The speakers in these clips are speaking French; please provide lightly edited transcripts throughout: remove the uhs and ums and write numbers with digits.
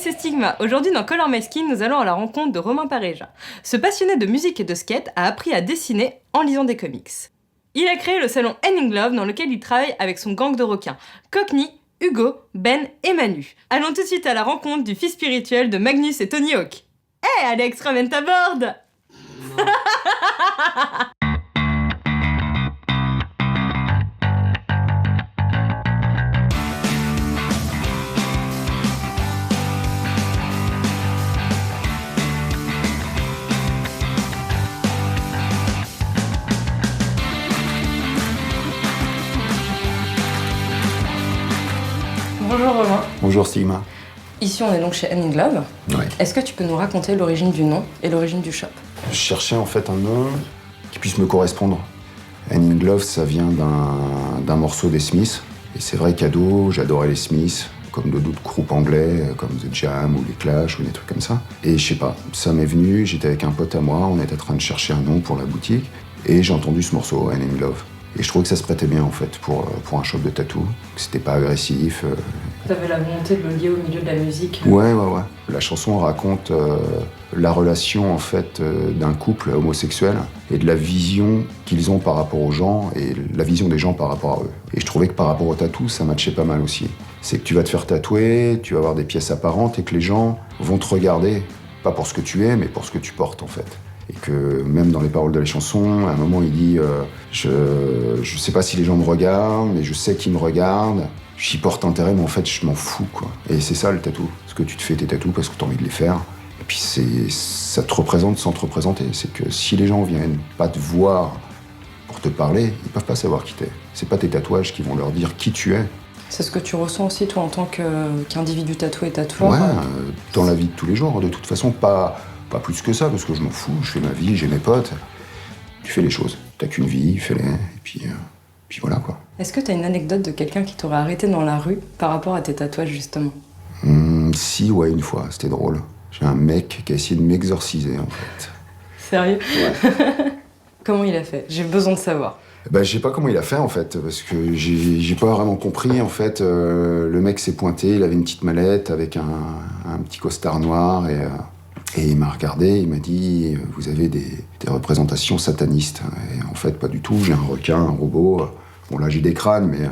c'est Stigma. Aujourd'hui dans Color My Skin, nous allons à la rencontre de Romain Pareja. Ce passionné de musique et de skate a appris à dessiner en lisant des comics. Il a créé le salon Henning Love dans lequel il travaille avec son gang de requins, Cockney, Hugo, Ben et Manu. Allons tout de suite à la rencontre du fils spirituel de Magnus et Tony Hawk. Hey Alex, ramène ta board. Bonjour Romain. Bonjour Stigma. Ici on est donc chez Henning Love. Ouais. Est-ce que tu peux nous raconter l'origine du nom et l'origine du shop? Je cherchais en fait un nom qui puisse me correspondre. Henning Love, ça vient d'un morceau des Smiths. Et c'est vrai qu'ado, j'adorais les Smiths, comme d'autres groupes anglais, comme The Jam ou les Clash ou des trucs comme ça. Et je sais pas, ça m'est venu, j'étais avec un pote à moi, on était en train de chercher un nom pour la boutique. Et j'ai entendu ce morceau, Henning Love. Et je trouvais que ça se prêtait bien en fait pour un shop de tatou, que c'était pas agressif. T'avais la volonté de le lier au milieu de la musique. Ouais. La chanson raconte la relation en fait d'un couple homosexuel et de la vision qu'ils ont par rapport aux gens et la vision des gens par rapport à eux. Et je trouvais que par rapport au tatou, ça matchait pas mal aussi. C'est que tu vas te faire tatouer, tu vas avoir des pièces apparentes et que les gens vont te regarder, pas pour ce que tu es, mais pour ce que tu portes en fait. Et que même dans les paroles de la chanson, à un moment il dit je sais pas si les gens me regardent, mais je sais qu'ils me regardent. J'y porte intérêt, mais en fait je m'en fous quoi. Et c'est ça le tatou. Parce que tu te fais tes tatous parce que tu as envie de les faire. Et puis ça te représente sans te représenter. C'est que si les gens viennent pas te voir pour te parler, ils peuvent pas savoir qui t'es. C'est pas tes tatouages qui vont leur dire qui tu es. C'est ce que tu ressens aussi toi en tant qu'individu tatoué et tatoueur? Ouais, dans la vie de tous les jours. De toute façon, pas plus que ça, parce que je m'en fous, je fais ma vie, j'ai mes potes. Tu fais les choses, t'as qu'une vie, fais-les, et puis voilà quoi. Est-ce que t'as une anecdote de quelqu'un qui t'aurait arrêté dans la rue par rapport à tes tatouages justement? Si, ouais, une fois, c'était drôle. J'ai un mec qui a essayé de m'exorciser en fait. Sérieux? Ouais. Comment il a fait? J'ai besoin de savoir. Je sais pas comment il a fait en fait, parce que j'ai pas vraiment compris en fait. Le mec s'est pointé, il avait une petite mallette avec un petit costard noir et il m'a regardé, il m'a dit « Vous avez des représentations satanistes ». Et en fait, pas du tout. J'ai un requin, un robot. Bon, là, j'ai des crânes, mais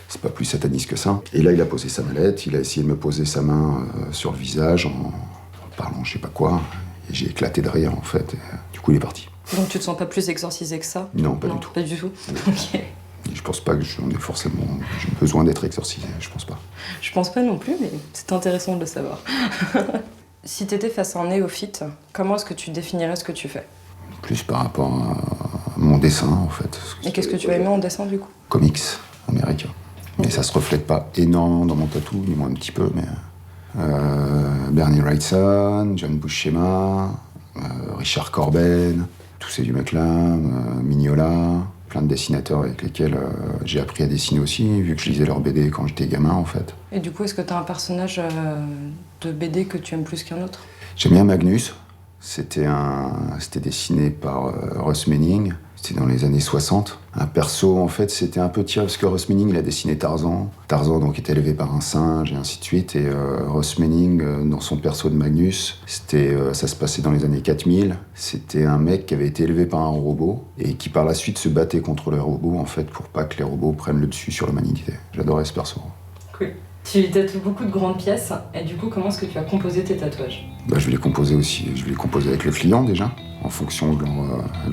c'est pas plus sataniste que ça. Et là, il a posé sa mallette, il a essayé de me poser sa main sur le visage en parlant je sais pas quoi. Et j'ai éclaté de rire, en fait. Et, du coup, il est parti. Donc tu te sens pas plus exorcisé que ça? Non, pas du tout. Pas du tout. Non. Ok. Et je pense pas que j'en ai forcément... J'ai besoin d'être exorcisé, je pense pas. Je pense pas non plus, mais c'est intéressant de le savoir. Si t'étais face à un néophyte, comment est-ce que tu définirais ce que tu fais? Plus par rapport à mon dessin, en fait. Et qu'est-ce que tu as aimé en dessin, du coup? Comics américains. Mais ça se reflète pas énormément dans mon tatou, du moins un petit peu, mais... Bernie Wrightson, John Buscema, Richard Corben, tous ces vieux mecs-là, Mignola, plein de dessinateurs avec lesquels j'ai appris à dessiner aussi, vu que je lisais leurs BD quand j'étais gamin, en fait. Et du coup, est-ce que t'as un personnage de BD que tu aimes plus qu'un autre? J'aime bien Magnus. C'était dessiné par Russ Mening. C'était dans les années 60. Un perso, en fait, c'était un peu tiré, parce que Russ Mening, il a dessiné Tarzan. Tarzan, donc, était élevé par un singe, et ainsi de suite. Et Russ Mening, dans son perso de Magnus, ça se passait dans les années 4000. C'était un mec qui avait été élevé par un robot, et qui, par la suite, se battait contre les robots, en fait, pour pas que les robots prennent le dessus sur l'humanité. J'adorais ce perso. Cool. Tu tatoues beaucoup de grandes pièces, et du coup, comment est-ce que tu as composé tes tatouages? Je vais les composer aussi. Je vais les composer avec le client, déjà, en fonction de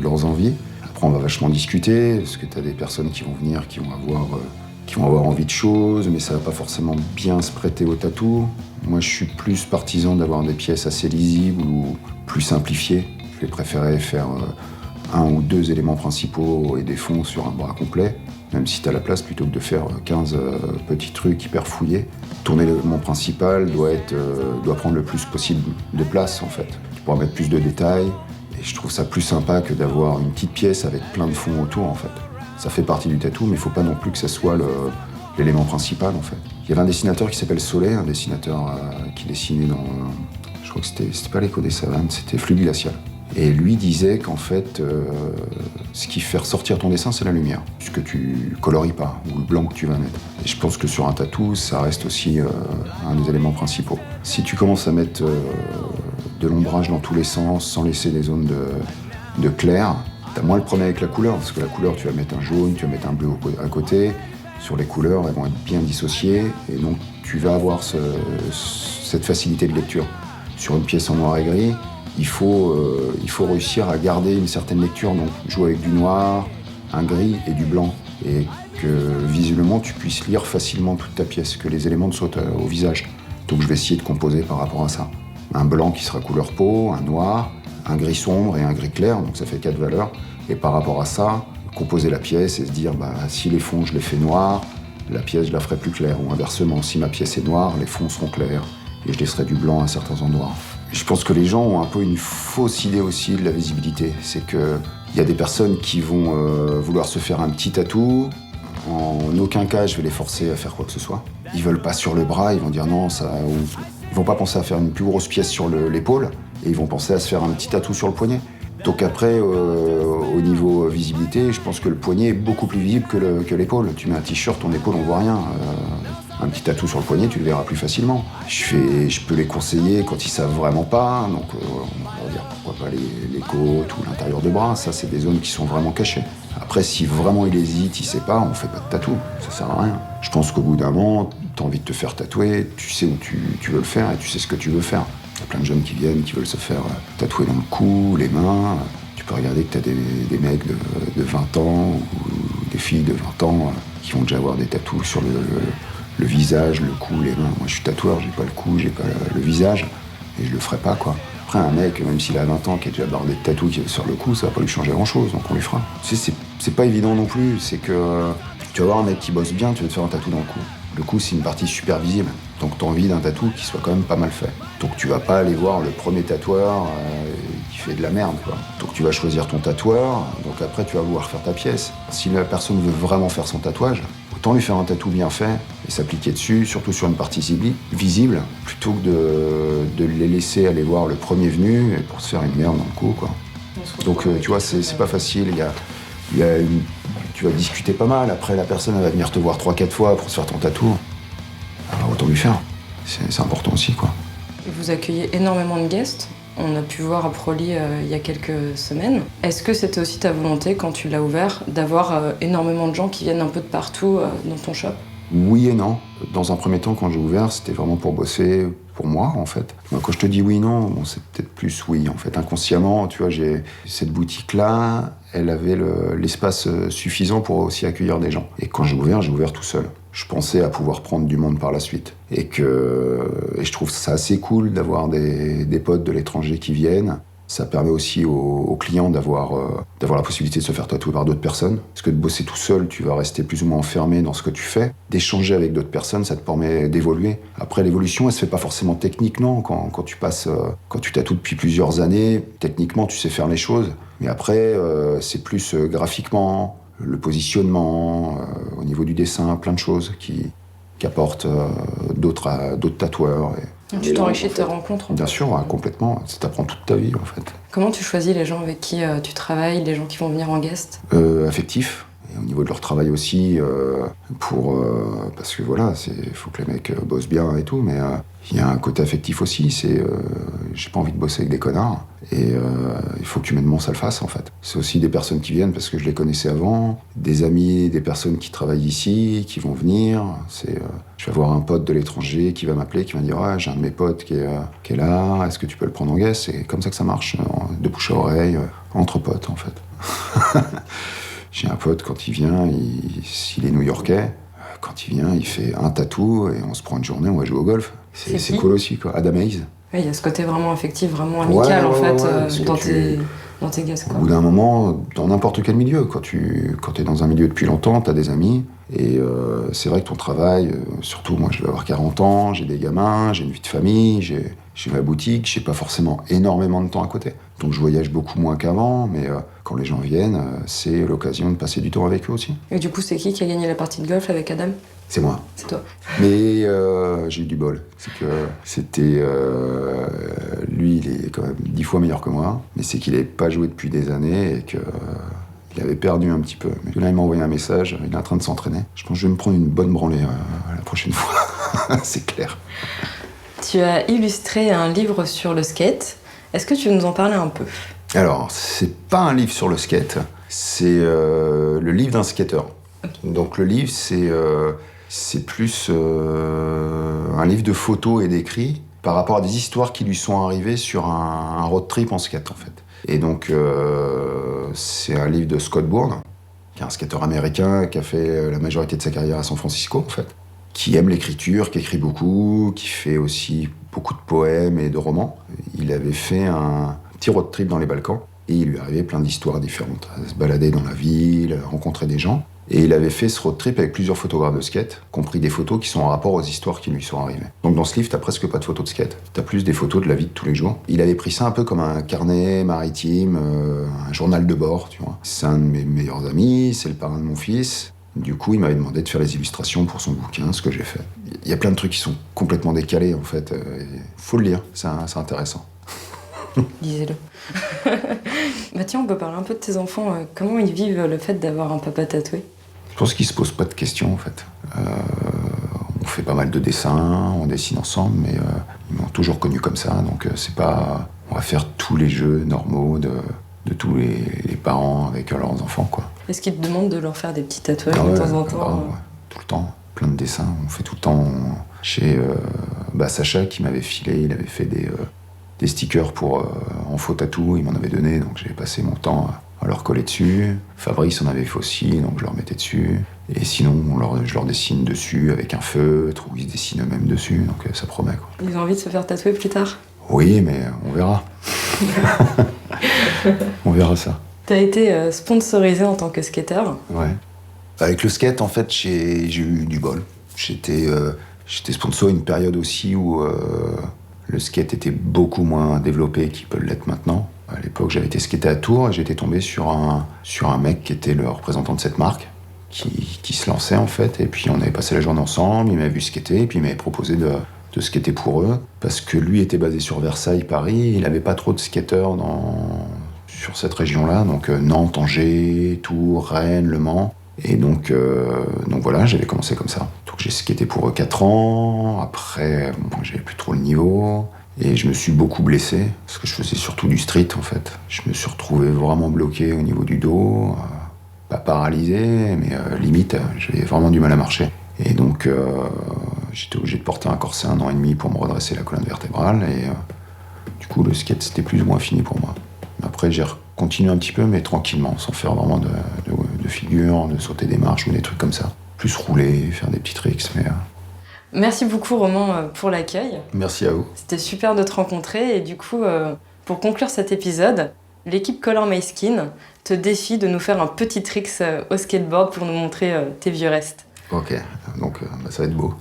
leurs envies. Après, on va vachement discuter, parce que tu as des personnes qui vont venir, qui vont avoir envie de choses, mais ça va pas forcément bien se prêter au tatou. Moi, je suis plus partisan d'avoir des pièces assez lisibles ou plus simplifiées. Je vais préférer faire un ou deux éléments principaux et des fonds sur un bras complet, même si tu as la place, plutôt que de faire 15 petits trucs hyper fouillés. Ton élément principal doit prendre le plus possible de place, en fait. Tu pourras mettre plus de détails, et je trouve ça plus sympa que d'avoir une petite pièce avec plein de fonds autour, en fait. Ça fait partie du tatou, mais il faut pas non plus que ça soit l'élément principal, en fait. Il y avait un dessinateur qui s'appelle Soleil, un dessinateur qui dessinait dans... je crois que c'était pas l'Écho des Savanes, c'était Flux Glacial. Et lui disait qu'en fait, ce qui fait ressortir ton dessin, c'est la lumière, puisque tu colories pas, ou le blanc que tu vas mettre. Et je pense que sur un tatou, ça reste aussi un des éléments principaux. Si tu commences à mettre de l'ombrage dans tous les sens, sans laisser des zones de clair, t'as moins le problème avec la couleur, parce que la couleur, tu vas mettre un jaune, tu vas mettre un bleu à côté. Sur les couleurs, elles vont être bien dissociées, et donc tu vas avoir cette facilité de lecture. Sur une pièce en noir et gris, il faut réussir à garder une certaine lecture, donc jouer avec du noir, un gris et du blanc, et que visuellement tu puisses lire facilement toute ta pièce, que les éléments te sautent au visage. Donc je vais essayer de composer par rapport à ça. Un blanc qui sera couleur peau, un noir, un gris sombre et un gris clair, donc ça fait 4 valeurs. Et par rapport à ça, composer la pièce et se dire, si les fonds je les fais noirs, la pièce je la ferai plus claire. Ou inversement, si ma pièce est noire, les fonds seront clairs et je laisserai du blanc à certains endroits. Je pense que les gens ont un peu une fausse idée aussi de la visibilité. C'est qu'il y a des personnes qui vont vouloir se faire un petit tatou. En aucun cas, je vais les forcer à faire quoi que ce soit. Ils veulent pas sur le bras, ils vont dire non, ça... Ou ils vont pas penser à faire une plus grosse pièce sur l'épaule, et ils vont penser à se faire un petit tatou sur le poignet. Donc après, au niveau visibilité, je pense que le poignet est beaucoup plus visible que l'épaule. Tu mets un t-shirt, ton épaule, on voit rien. Un petit tatou sur le poignet, tu le verras plus facilement. Je peux les conseiller quand ils savent vraiment pas. Donc on va dire pourquoi pas les côtes ou l'intérieur de bras. Ça, c'est des zones qui sont vraiment cachées. Après, si vraiment il hésite, il sait pas, on fait pas de tatou. Ça sert à rien. Je pense qu'au bout d'un moment, t'as envie de te faire tatouer, tu sais où tu veux le faire et tu sais ce que tu veux faire. Il y a plein de jeunes qui viennent, qui veulent se faire tatouer dans le cou, les mains. Tu peux regarder que tu as des mecs de 20 ans ou des filles de 20 ans qui vont déjà avoir des tatous sur le visage, le cou, les mains. Moi, je suis tatoueur, j'ai pas le cou, j'ai pas le visage et je le ferai pas, quoi. Après, un mec, même s'il a 20 ans, qui est déjà bardé de tatous qui est sur le cou, ça va pas lui changer grand-chose, donc on lui fera. Tu sais, c'est pas évident non plus. C'est que tu vas voir un mec qui bosse bien, tu vas te faire un tatou dans le cou. Le cou, c'est une partie super visible. Donc tu as envie d'un tatou qui soit quand même pas mal fait. Donc tu vas pas aller voir le premier tatoueur qui fait de la merde, quoi. Donc tu vas choisir ton tatoueur, donc après tu vas vouloir faire ta pièce. Si la personne veut vraiment faire son tatouage, autant lui faire un tatou bien fait et s'appliquer dessus, surtout sur une partie visible, plutôt que de les laisser aller voir le premier venu pour se faire une merde dans le cou, quoi. Donc tu vois, c'est pas facile. Tu vas discuter pas mal. Après, la personne elle va venir te voir 3-4 fois pour se faire ton tatou. Alors, autant lui faire. C'est important aussi, quoi. Vous accueillez énormément de guests. On a pu voir à Proli il y a quelques semaines. Est-ce que c'était aussi ta volonté, quand tu l'as ouvert, d'avoir énormément de gens qui viennent un peu de partout dans ton shop ? Oui et non. Dans un premier temps, quand j'ai ouvert, c'était vraiment pour bosser pour moi, en fait. Donc, quand je te dis oui, non, bon, c'est peut-être plus oui, en fait. Inconsciemment, tu vois, cette boutique-là, elle avait l'espace suffisant pour aussi accueillir des gens. Et quand j'ai ouvert tout seul. Je pensais à pouvoir prendre du monde par la suite. Et je trouve ça assez cool d'avoir des potes de l'étranger qui viennent. Ça permet aussi aux clients d'avoir la possibilité de se faire tatouer par d'autres personnes. Parce que de bosser tout seul, tu vas rester plus ou moins enfermé dans ce que tu fais. D'échanger avec d'autres personnes, ça te permet d'évoluer. Après, l'évolution, elle se fait pas forcément techniquement. Quand tu tatoues depuis plusieurs années, techniquement, tu sais faire les choses. Mais après, c'est plus graphiquement, le positionnement, au niveau du dessin, plein de choses qui apportent d'autres tatoueurs. Tu t'enrichis de tes rencontres. Bien sûr, complètement. Ça t'apprend toute ta vie, en fait. Comment tu choisis les gens avec qui tu travailles, les gens qui vont venir en guest ? Affectif. Et au niveau de leur travail aussi, parce que voilà, faut que les mecs bossent bien et tout, mais il y a un côté affectif aussi. J'ai pas envie de bosser avec des connards, et il faut qu'humainement ça le fasse, en fait. C'est aussi des personnes qui viennent parce que je les connaissais avant, des amis, des personnes qui travaillent ici, qui vont venir. Je vais avoir un pote de l'étranger qui va m'appeler, qui va me dire j'ai un de mes potes qui est là, est-ce que tu peux le prendre en guest ? C'est comme ça que ça marche, de bouche à oreille, entre potes, en fait. J'ai un pote, quand il vient, s'il est new-yorkais, quand il vient, il fait un tatou et on se prend une journée, on va jouer au golf. C'est cool aussi, quoi. Adam Hayes. Oui, il y a ce côté vraiment affectif, vraiment amical, dans tes guests, quoi. Au bout d'un moment, dans n'importe quel milieu, quand t'es dans un milieu depuis longtemps, t'as des amis, et c'est vrai que ton travail, surtout moi je vais avoir 40 ans, j'ai des gamins, j'ai une vie de famille, j'ai ma boutique, j'ai pas forcément énormément de temps à côté. Donc je voyage beaucoup moins qu'avant, mais quand les gens viennent, c'est l'occasion de passer du temps avec eux aussi. Et du coup, c'est qui a gagné la partie de golf avec Adam ? C'est moi. C'est toi. Mais j'ai eu du bol. C'est que c'était... lui, il est quand même 10 fois meilleur que moi, mais c'est qu'il n'avait pas joué depuis des années et que... il avait perdu un petit peu. Mais là, il m'a envoyé un message, il est en train de s'entraîner. Je pense que je vais me prendre une bonne branlée la prochaine fois. C'est clair. Tu as illustré un livre sur le skate. Est-ce que tu veux nous en parler un peu ? Alors, c'est pas un livre sur le skate, c'est le livre d'un skater. Okay. Donc le livre, c'est plus un livre de photos et d'écrits par rapport à des histoires qui lui sont arrivées sur un road trip en skate, en fait. Et donc, c'est un livre de Scott Bourne, qui est un skateur américain qui a fait la majorité de sa carrière à San Francisco, en fait, qui aime l'écriture, qui écrit beaucoup, qui fait aussi beaucoup de poèmes et de romans. Il avait fait un petit road trip dans les Balkans, et il lui arrivait plein d'histoires différentes, à se balader dans la ville, rencontrer des gens. Et il avait fait ce road trip avec plusieurs photographes de skate, compris des photos qui sont en rapport aux histoires qui lui sont arrivées. Donc dans ce livre, t'as presque pas de photos de skate, t'as plus des photos de la vie de tous les jours. Il avait pris ça un peu comme un carnet maritime, un journal de bord, tu vois. C'est un de mes meilleurs amis, c'est le parrain de mon fils. Du coup, il m'avait demandé de faire les illustrations pour son bouquin, ce que j'ai fait. Il y a plein de trucs qui sont complètement décalés, en fait. Faut le lire, c'est intéressant. Lisez-le. Bah tiens, on peut parler un peu de tes enfants. Comment ils vivent le fait d'avoir un papa tatoué ? Je pense qu'ils se posent pas de questions, en fait. On fait pas mal de dessins, on dessine ensemble, mais ils m'ont toujours connu comme ça, donc c'est pas... On va faire tous les jeux normaux de tous les parents avec leurs enfants, quoi. Est-ce qu'ils te demandent de leur faire des petits tatouages de temps en temps ? Ouais, tout le temps, plein de dessins. On fait tout le temps chez Sacha qui m'avait filé, il avait fait des stickers pour en faux tatou, il m'en avait donné, donc j'ai passé mon temps à leur coller dessus. Fabrice en avait fait aussi, donc je leur mettais dessus. Et sinon, je leur dessine dessus avec un feutre, ou ils se dessinent eux-mêmes dessus, donc ça promet, quoi. Ils ont envie de se faire tatouer plus tard ? Oui, mais on verra. On verra ça. T'as été sponsorisé en tant que skater ? Ouais. Avec le skate, en fait, j'ai eu du bol. J'étais sponsor à une période aussi où le skate était beaucoup moins développé qu'il peut l'être maintenant. À l'époque, j'avais été skater à Tours et j'étais tombé sur un mec qui était le représentant de cette marque, qui se lançait, en fait. Et puis, on avait passé la journée ensemble, il m'avait vu skater, et puis il m'avait proposé de skater pour eux, parce que lui était basé sur Versailles, Paris, il n'avait pas trop de skateurs sur cette région-là, donc Nantes, Angers, Tours, Rennes, Le Mans. Et donc voilà, j'avais commencé comme ça. Donc j'ai skaté pour eux 4 ans, après j'avais plus trop le niveau, et je me suis beaucoup blessé, parce que je faisais surtout du street, en fait. Je me suis retrouvé vraiment bloqué au niveau du dos, pas paralysé, mais limite, j'avais vraiment du mal à marcher. Et donc j'étais obligé de porter un corset 1 an et demi pour me redresser la colonne vertébrale, et du coup le skate c'était plus ou moins fini pour moi. Après j'ai continué un petit peu, mais tranquillement, sans faire vraiment de figure, de sauter des marches ou des trucs comme ça. Plus rouler, faire des petits tricks, mais... Merci beaucoup Romain pour l'accueil. Merci à vous. C'était super de te rencontrer, et du coup, pour conclure cet épisode, l'équipe Color My Skin te défie de nous faire un petit tricks au skateboard pour nous montrer tes vieux restes. Ok, donc ça va être beau.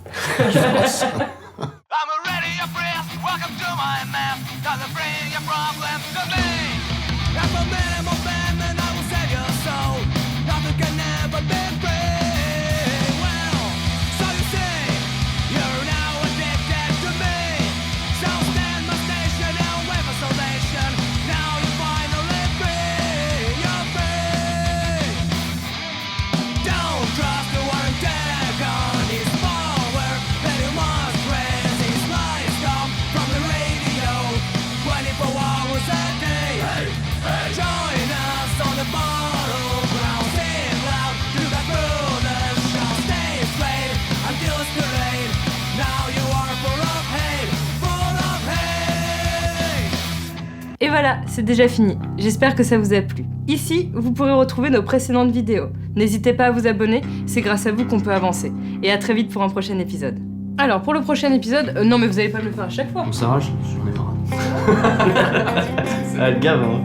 Et voilà, c'est déjà fini. J'espère que ça vous a plu. Ici, vous pourrez retrouver nos précédentes vidéos. N'hésitez pas à vous abonner, c'est grâce à vous qu'on peut avancer. Et à très vite pour un prochain épisode. Alors, pour le prochain épisode... non mais vous allez pas me le faire à chaque fois. On s'arrache, j'en ai marre. Ça va être grave, hein.